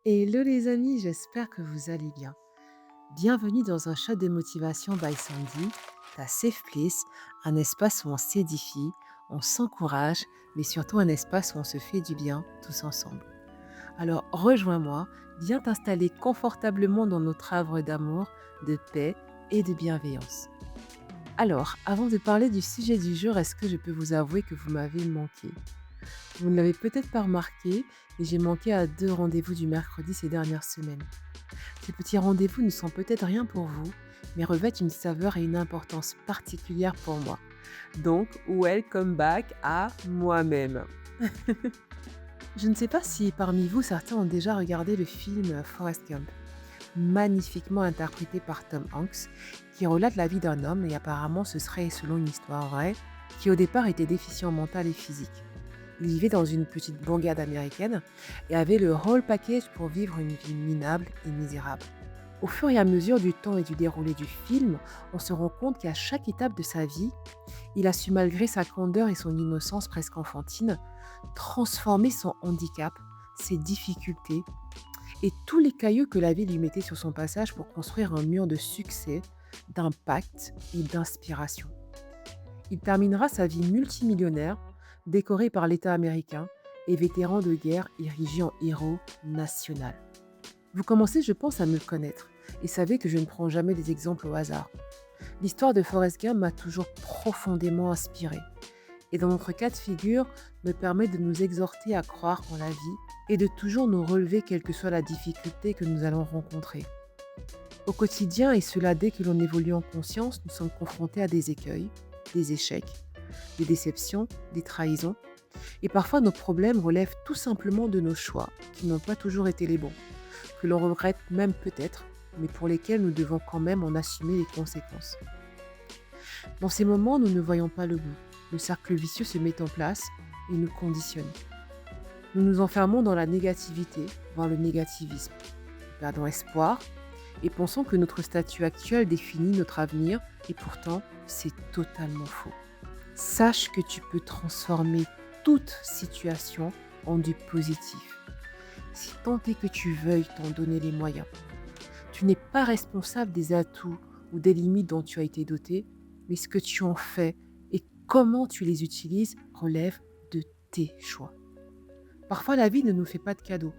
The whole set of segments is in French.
Hello les amis, j'espère que vous allez bien. Bienvenue dans un chat de motivation by Sandy, ta safe place, un espace où on s'édifie, on s'encourage, mais surtout un espace où on se fait du bien tous ensemble. Alors rejoins-moi, viens t'installer confortablement dans notre havre d'amour, de paix et de bienveillance. Alors, avant de parler du sujet du jour, est-ce que je peux vous avouer que vous m'avez manqué? Vous ne l'avez peut-être pas remarqué, mais j'ai manqué à 2 rendez-vous du mercredi ces dernières semaines. Ces petits rendez-vous ne sont peut-être rien pour vous, mais revêtent une saveur et une importance particulière pour moi. Donc, welcome back à moi-même. Je ne sais pas si parmi vous, certains ont déjà regardé le film Forrest Gump, magnifiquement interprété par Tom Hanks, qui relate la vie d'un homme et apparemment ce serait selon une histoire vraie, qui au départ était déficient mental et physique. Il vivait dans une petite bourgade américaine et avait le whole package pour vivre une vie minable et misérable. Au fur et à mesure du temps et du déroulé du film, on se rend compte qu'à chaque étape de sa vie, il a su, malgré sa candeur et son innocence presque enfantine, transformer son handicap, ses difficultés et tous les cailloux que la vie lui mettait sur son passage pour construire un mur de succès, d'impact et d'inspiration. Il terminera sa vie multimillionnaire, décoré par l'État américain et vétéran de guerre érigé en héros national. Vous commencez, je pense, à me connaître et savez que je ne prends jamais des exemples au hasard. L'histoire de Forrest Gump m'a toujours profondément inspirée et dans notre cas de figure me permet de nous exhorter à croire en la vie et de toujours nous relever quelle que soit la difficulté que nous allons rencontrer. Au quotidien, et cela dès que l'on évolue en conscience, nous sommes confrontés à des écueils, des échecs, des déceptions, des trahisons. Et parfois, nos problèmes relèvent tout simplement de nos choix, qui n'ont pas toujours été les bons, que l'on regrette même peut-être, mais pour lesquels nous devons quand même en assumer les conséquences. Dans ces moments, nous ne voyons pas le bout. Le cercle vicieux se met en place et nous conditionne. Nous nous enfermons dans la négativité, voire le négativisme. Nous perdons espoir et pensons que notre statut actuel définit notre avenir, et pourtant, c'est totalement faux. Sache que tu peux transformer toute situation en du positif, si tant est que tu veuilles t'en donner les moyens. Tu n'es pas responsable des atouts ou des limites dont tu as été doté, mais ce que tu en fais et comment tu les utilises relève de tes choix. Parfois, la vie ne nous fait pas de cadeaux.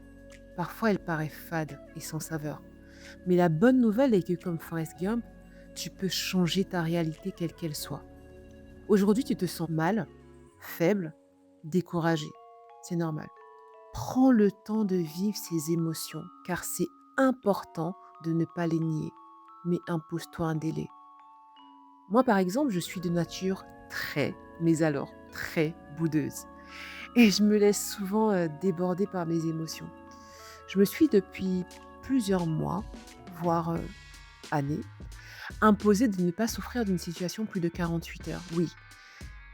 Parfois, elle paraît fade et sans saveur. Mais la bonne nouvelle est que, comme Forrest Gump, tu peux changer ta réalité quelle qu'elle soit. Aujourd'hui, tu te sens mal, faible, découragé. C'est normal. Prends le temps de vivre ces émotions, car c'est important de ne pas les nier, mais impose-toi un délai. Moi, par exemple, je suis de nature très, mais alors très boudeuse. Et je me laisse souvent déborder par mes émotions. Je me suis depuis plusieurs mois, voire années, imposée de ne pas souffrir d'une situation plus de 48 heures. Oui,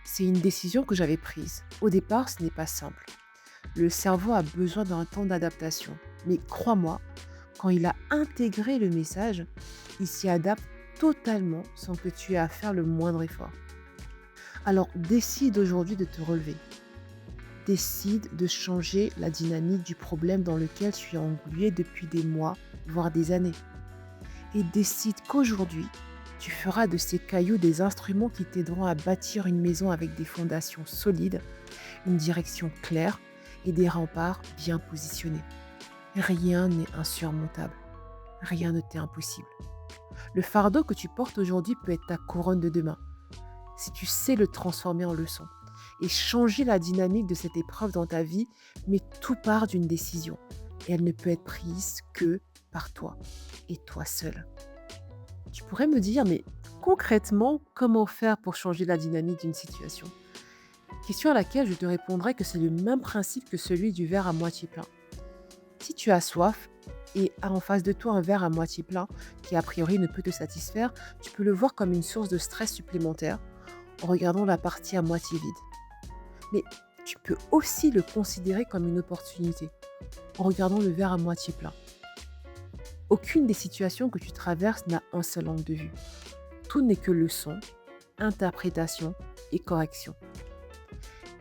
c'est une décision que j'avais prise. Au départ, ce n'est pas simple. Le cerveau a besoin d'un temps d'adaptation. Mais crois-moi, quand il a intégré le message, il s'y adapte totalement sans que tu aies à faire le moindre effort. Alors décide aujourd'hui de te relever. Décide de changer la dynamique du problème dans lequel tu es englué depuis des mois, voire des années. Et décide qu'aujourd'hui, tu feras de ces cailloux des instruments qui t'aideront à bâtir une maison avec des fondations solides, une direction claire et des remparts bien positionnés. Rien n'est insurmontable. Rien ne t'est impossible. Le fardeau que tu portes aujourd'hui peut être ta couronne de demain, si tu sais le transformer en leçon et changer la dynamique de cette épreuve dans ta vie, mais tout part d'une décision et elle ne peut être prise que par toi et toi seul. Tu pourrais me dire, mais concrètement, comment faire pour changer la dynamique d'une situation? Question à laquelle je te répondrai que c'est le même principe que celui du verre à moitié plein. Si tu as soif et as en face de toi un verre à moitié plein qui a priori ne peut te satisfaire, tu peux le voir comme une source de stress supplémentaire en regardant la partie à moitié vide. Mais tu peux aussi le considérer comme une opportunité en regardant le verre à moitié plein. Aucune des situations que tu traverses n'a un seul angle de vue. Tout n'est que leçon, interprétation et correction.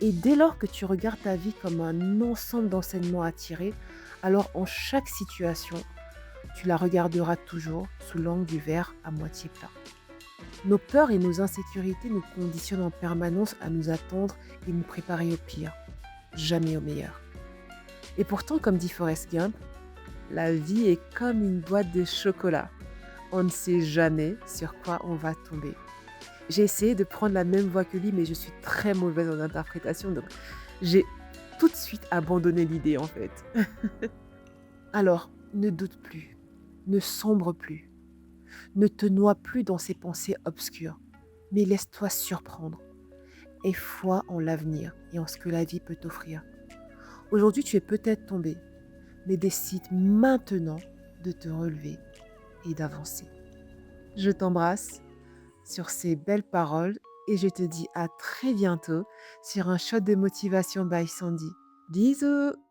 Et dès lors que tu regardes ta vie comme un ensemble d'enseignements à tirer, Alors en chaque situation, tu la regarderas toujours sous l'angle du verre à moitié plein. Nos peurs et nos insécurités nous conditionnent en permanence à nous attendre et nous préparer au pire, jamais au meilleur. Et pourtant, comme dit Forrest Gump, la vie est comme une boîte de chocolat. On ne sait jamais sur quoi on va tomber. J'ai essayé de prendre la même voie que lui, mais je suis très mauvaise en interprétation, donc j'ai tout de suite abandonné l'idée en fait. Alors, ne doute plus, ne sombre plus, ne te noie plus dans ces pensées obscures, mais laisse-toi surprendre et foi en l'avenir et en ce que la vie peut t'offrir. Aujourd'hui, tu es peut-être tombé, mais décide maintenant de te relever et d'avancer. Je t'embrasse sur ces belles paroles et je te dis à très bientôt sur un shot de motivation by Sandy. Bisous!